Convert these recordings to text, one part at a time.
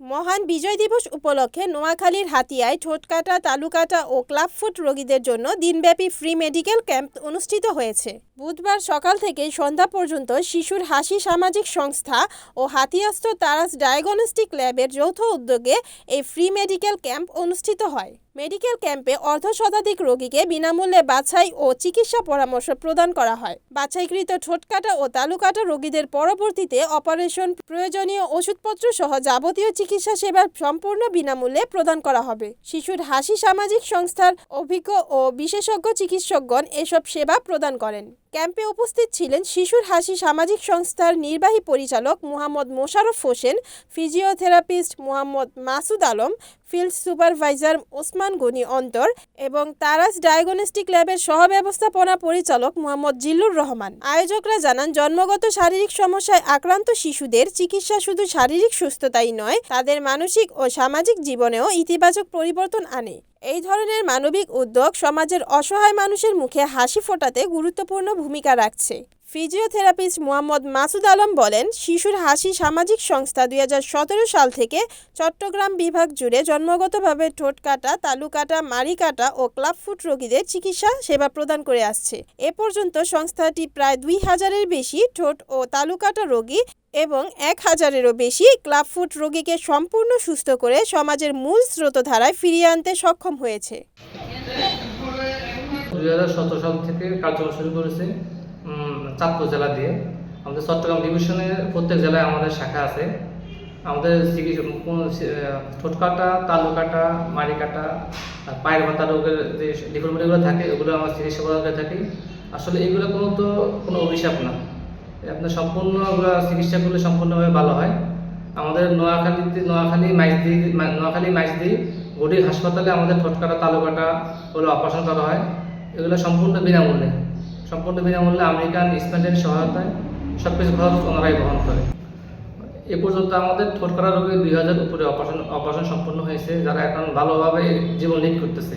মহান বিজয় দিবস উপলক্ষে নোয়াখালীর হাতিয়ায় ঠোঁটকাটা, তালুকাটা ও ক্লাবফুট রোগীদের জন্য দিনব্যাপী ফ্রি মেডিকেল ক্যাম্প অনুষ্ঠিত হয়েছে। বুধবার সকাল থেকে সন্ধ্যা পর্যন্ত শিশুর হাসি সামাজিক সংস্থা ও হাতিয়াস্থ তারাস ডায়াগনস্টিক ল্যাবের যৌথ উদ্যোগে এই ফ্রি মেডিকেল ক্যাম্প অনুষ্ঠিত হয়। মেডিকেল ক্যাম্পে অর্ধশতাধিক রোগীকে বিনামূল্যে বাছাই ও চিকিৎসা পরামর্শ প্রদান করা হয়। বাছাইকৃত ঠোঁটকাটা ও তালুকাটা রোগীদের পরবর্তীতে অপারেশন, প্রয়োজনীয় ওষুধপত্র সহ যাবতীয় চিকিৎসা সেবা সম্পূর্ণ বিনামূল্যে প্রদান করা হবে। শিশুর হাসি সামাজিক সংস্থার অভিজ্ঞ ও বিশেষজ্ঞ চিকিৎসকগণ এসব সেবা প্রদান করেন। ক্যাম্পে উপস্থিত ছিলেন শিশুর হাসি সামাজিক সংস্থার নির্বাহী পরিচালক Mohammad Mosharraf Hossain, physiotherapist Mohammad Masud Alam, field supervisor Osman Gani অন্তর এবং তারাস ডায়াগনস্টিক ল্যাবের সহব্যবস্থাপনা পরিচালক মোহাম্মদ জিল্লুর রহমান। আয়োজকরা জানান, জন্মগত শারীরিক সমস্যায় আক্রান্ত শিশুদের চিকিৎসা শুধু শারীরিক সুস্থতাই নয়, তাদের মানসিক ও সামাজিক জীবনেও ইতিবাচক পরিবর্তন আনে। এই ধরনের মানবিক উদ্যোগ সমাজের অসহায় মানুষের মুখে হাসি ফোটাতে গুরুত্বপূর্ণ ভূমিকা রাখছে। ফিজিওথেরাপিস্ট মোহাম্মদ মাসুদ আলম বলেন, শিশুর হাসি সামাজিক সংস্থা 2017 সাল থেকে চট্টগ্রাম বিভাগ জুড়ে জন্মগতভাবে ঠোঁটকাটা, তালুকাটা, মাড়িকাটা ও ক্লাবফুট রোগীদের চিকিৎসা সেবা প্রদান করে আসছে। এ পর্যন্ত সংস্থাটি প্রায় 2000-এর বেশি ঠোঁট ও তালুকাটা রোগী এবং 1000-এরও বেশি ক্লাবফুট রোগীকে সম্পূর্ণ সুস্থ করে সমাজের মূল স্রোতধারায় ফিরিয়ে আনতে সক্ষম হয়েছে। 2017 সাল থেকে কার্যক্রম শুরু করেছে চাঁদপুর জেলা দিয়ে। আমাদের চট্টগ্রাম ডিভিশনের প্রত্যেক জেলায় আমাদের শাখা আছে। আমাদের ঠোঁটকাটা, তালুকাটা, মাড়িকাটা, পায়ের ব্যথা রোগের যে ডিফর্মিটিগুলো থাকে ওগুলো আমরা চিকিৎসা প্রদান করে থাকি। আসলে এগুলো কোনো অভিশাপ না, আপনার সম্পূর্ণ চিকিৎসা করলে সম্পূর্ণভাবে ভালো হয়। আমাদের নোয়াখালী মাইজদি গড়ির হাসপাতালে আমাদের ঠোঁটকাটা, তালুকাটা ওগুলো অপারেশন করা হয়। এগুলো সম্পূর্ণ বিনামূল্যে আমেরিকান স্ট্যান্ডার্ড সহায়তায় সব কিছু খরচ ওনারাই বহন করে। এ পর্যন্ত আমাদের ঠোঁটকাটা রোগী 2000 উপরে অপারেশন সম্পূর্ণ হয়েছে, যারা এখন ভালোভাবে জীবন লিড করতেছে।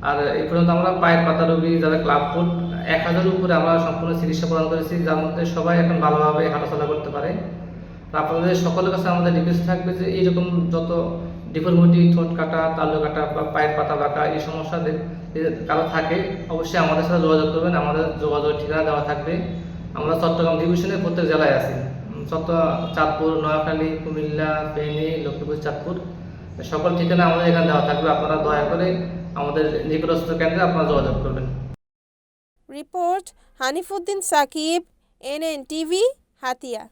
আর এই পর্যন্ত আমরা পায়ের পাতা রোগী যারা ক্লাবফুট 1000 উপরে আমরা সম্পূর্ণ চিকিৎসা প্রদান করেছি, যার মধ্যে সবাই এখন ভালোভাবে হাঁটাচলা করতে পারে। আপনাদের সকলের কাছে আমাদের রিকোয়েস্ট থাকবে যে এইরকম যত ডিফর্মিটি, ঠোঁটকাটা, তালুকাটা বা পায়ের পাতা বাঁকা এই সমস্যা কারো থাকে, অবশ্যই আমাদের সাথে যোগাযোগ করবেন। আমাদের যোগাযোগের ঠিকানা দেওয়া থাকবে। আমরা চট্টগ্রাম ডিভিশনের প্রত্যেক জেলায় আছি। চাঁদপুর, নোয়াখালী, কুমিল্লা, ফেনী, লক্ষ্মীপুর, চাঁদপুর সকল ঠিকানা আমাদের এখানে দেওয়া থাকবে। আপনারা দয়া করে আমাদের নিকটস্থ কেন্দ্রে আপনারা যোগাযোগ করবেন। Report Hanifuddin Sakib, NNTV, Hatiya.